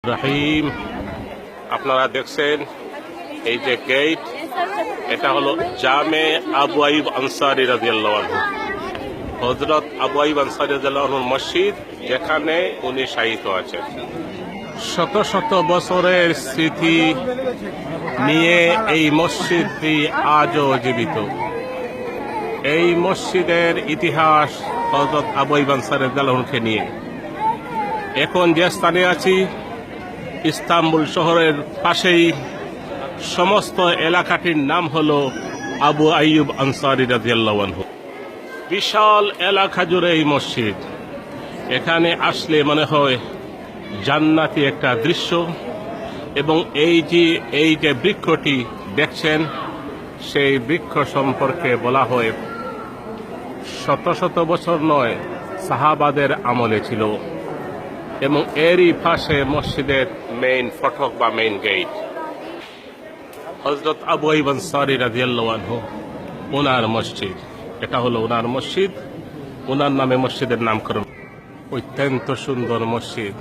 রাহিম, আপনারা দেখছেন এই যে গেট, এটা হলো জামে আবু আইয়ুব আনসারী রাদিয়াল্লাহু আনহু, হযরত আবু আইয়ুব আনসারী রাদিয়াল্লাহু আনহুর মসজিদ, যেখানে উনি শায়িত আছেন। শত শত বছরের স্মৃতি নিয়ে এই মসজিদটি আজও জীবিত। এই মসজিদের ইতিহাস হযরত আবু আইয়ুব আনসারী রাদিয়াল্লাহু আনহুকে নিয়ে। এখন যে স্থানে আছি, ইস্তাম্বুল শহরের পাশেই সমস্ত এলাকাটির নাম হলো আবু আইয়ুব আনসারী রাদিয়াল্লাহু আনহু। বিশাল এলাকা জুড়ে এই মসজিদ। এখানে আসলে মনে হয় জান্নাতি একটা দৃশ্য। এবং এই যে বৃক্ষটি দেখছেন, সেই বৃক্ষ সম্পর্কে বলা হয় শত শত বছর নয়, সাহাবাদের আমলে ছিল। এবং এরই পাশে মসজিদের মেইন ফটক বা মেইন গেট। হযরত আবু আইয়ুব আনসারী রাদিয়াল্লাহু আনহু, ওনার মসজিদ, এটা হলো ওনার মসজিদ। ওনার নামে মসজিদের নামকরণ। অত্যন্ত সুন্দর মসজিদ।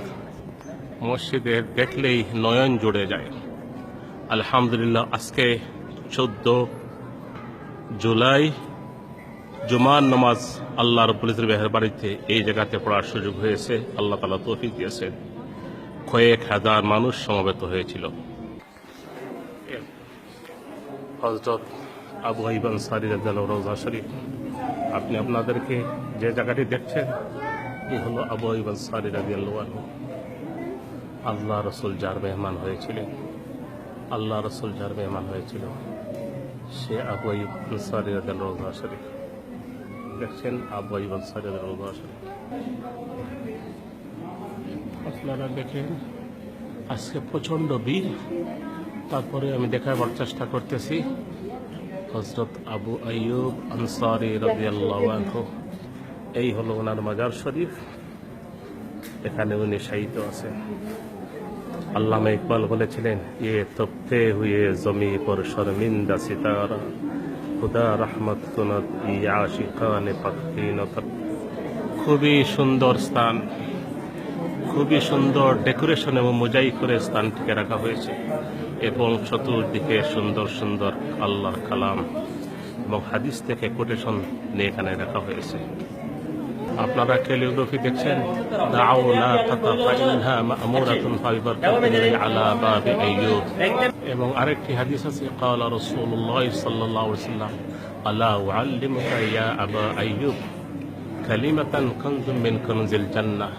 মসজিদের দেখলেই নয়ন জুড়ে যায়। আলহামদুলিল্লাহ, আজকে 14 জুলাই জুমার নামাজ আল্লাহ রাব্বুল ইজ্জতের মেহেরবানিতে এই জায়গাতে পড়ার সুযোগ হয়েছে। আল্লাহ তাআলা তৌফিক দিয়েছেন। কয়েক হাজার মানুষ সমবেত হয়েছিল। হযরত আবু আইয়ুব আনসারী রাদিয়াল্লাহু আনহু রওজা শরীফ। আপনি আপনাদেরকে যে জায়গাটি দেখছেন, এই হলো আবু আইয়ুব আনসারী রাদিয়াল্লাহু আনহু। আল্লাহ রাসূল যার মেহমান হয়েছিলেন, আল্লাহ রাসূল যার মেহমান হয়েছিল, সে আবু আইয়ুব আনসারী রাদিয়াল্লাহু আনহু রওজা শরীফ দেখছেন। আবু আইয়ুব আনসারী রাদিয়াল্লাহু আনহু রওজা শরীফ আপনারা দেখেন। আজকে প্রচন্ড ভিড়, তারপরে আমি দেখাবার চেষ্টা করতেছি। হযরত আবু আইয়ুব আনসারী রাদিয়াল্লাহু আনহু, এই হলো ওনার মাজার শরীফ। এখানে উনি শায়িত আছেন। আল্লামা ইকবাল বলেছিলেন, ইয়ে তপতে হুয়ে জমি পর শর্মিন্দা সিতারা, খুদা রহমত কুনত ই আশিকানে পাকিনত। খুবই সুন্দর স্থান, খুবই সুন্দর ডেকোরেশন এবং মোজাইক করে স্থানটিকে রাখা হয়েছে। এবং চতুর্দিকে সুন্দর সুন্দর আল্লাহর কালাম এবং হাদিস থেকে কোটেশন নিয়ে এখানে রাখা হয়েছে। আপনারা ক্যালিগ্রাফি দেখছেন, দাউ লা তাতাফা ইনহা মা'মুরাতুন ফাবিবারকাতিল্লাহি আলা বাবি আইয়ুব। এবং আরেকটি হাদিস আছে, ক্বালা রাসূলুল্লাহ সাল্লাল্লাহু আলাইহি ওয়াসাল্লাম, আলা উআল্লিমুকা ইয়া আবা আইয়ুব কালিমাতান কানজুম মিন কানজিল জান্নাহ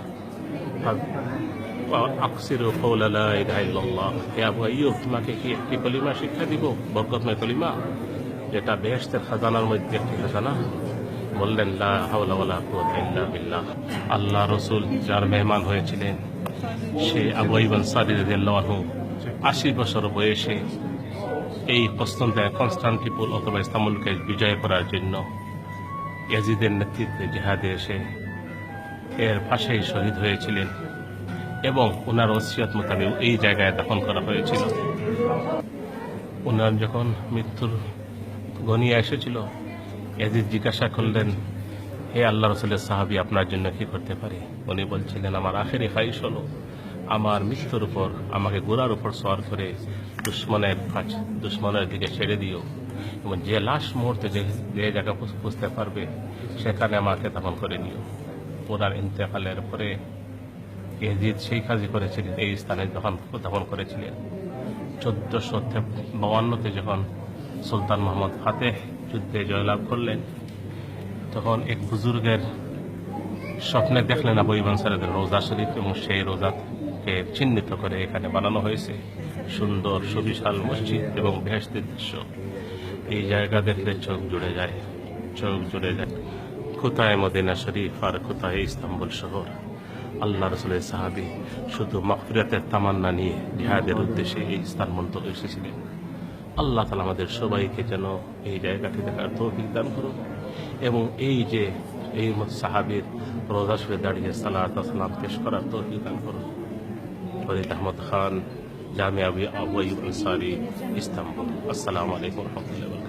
আকসিরু কওলা লা ইলাহা ইল্লাল্লাহ। হে আবু আইয়ুব, তোমাকে কি একটি কলিমা শিক্ষা দিব, বরকতময় কলিমা, যেটা বেহেশতের খাজানার মধ্যে একটি খাজানা। বললেন, লা হাওলা ওয়ালা কুওয়াতা ইল্লা বিল্লাহ। আল্লাহ রাসূল যার মেহমান হয়েছিলেন, সে আবু আইয়ুব আনসারী রাদিয়াল্লাহু আনহু 80 বছর বয়সে এই কনস্টান্টিনোপল অথবা ইস্তাম্বুলকে বিজয় করার জন্য ইয়াজিদের নেতৃত্বে জিহাদে এসে এর পাশেই শহীদ হয়েছিলেন। এবং ওনার ওসিয়ত মোতাবেক এই জায়গায় দাফন করা হয়েছিল। ওনার যখন মৃত্যুর ঘনিয়ে এসেছিল, ইয়াজিদ জিজ্ঞাসা করলেন, হে আল্লাহ রাসূলের সাহাবী, আপনার জন্য কি করতে পারি? উনি বলছিলেন, আমার আখেরি খাইশ হলো আমার মৃত্যুর উপর আমাকে ঘোড়ার উপর সওয়ার করে দুশ্মনের দিকে ছেড়ে দিও, এবং যে লাশ মুহূর্তে যে জায়গা বুঝতে পারবে সেখানে আমাকে দাফন করে নিও। ওনার ইন্তেকালের পরে ইয়াজিদ সেই কাজই করেছিলেন, এই স্থানে দাফন করেছিলেন। 1452-তে যখন সুলতান মোহাম্মদ ফাতেহ যুদ্ধে জয়লাভ করলেন, তখন এক বুজুর্গের স্বপ্নে দেখলেন আবু আইয়ুব আনসারীর রওজা শরীফ, এবং সেই রওজাকে চিহ্নিত করে এখানে বানানো হয়েছে সুন্দর সুবিশাল মসজিদ এবং বেহেশতের দৃশ্য। এই জায়গা দেখলে চোখ জুড়ে যায়, চোখ জুড়ে যায়। কোথায় মদিনা শরীফ আর কোথায় ইস্তাম্বুল শহর। আল্লাহ রাসূলের সাহাবী শুধু মাগফিরাতের তামান্না নিয়ে জিহাদের উদ্দেশ্যে এই স্থান মন্তব্য এসেছিলেন। আল্লাহ তাআলা আমাদের সবাইকে যেন এই জায়গাটি দেখার তৌফিক দান করুন, এবং এই যে এই সাহাবীর রওজা শরীফে দাঁড়িয়ে সালাত ও সালাম পেশ করার তৌফিক দান করুন। ফরিদ আহমদ খান, জামিয়া আবু আইয়ুব আনসারী, ইস্তাম্বুল। আসসালামু আলাইকুম ওয়া রাহমাতুল্লাহি।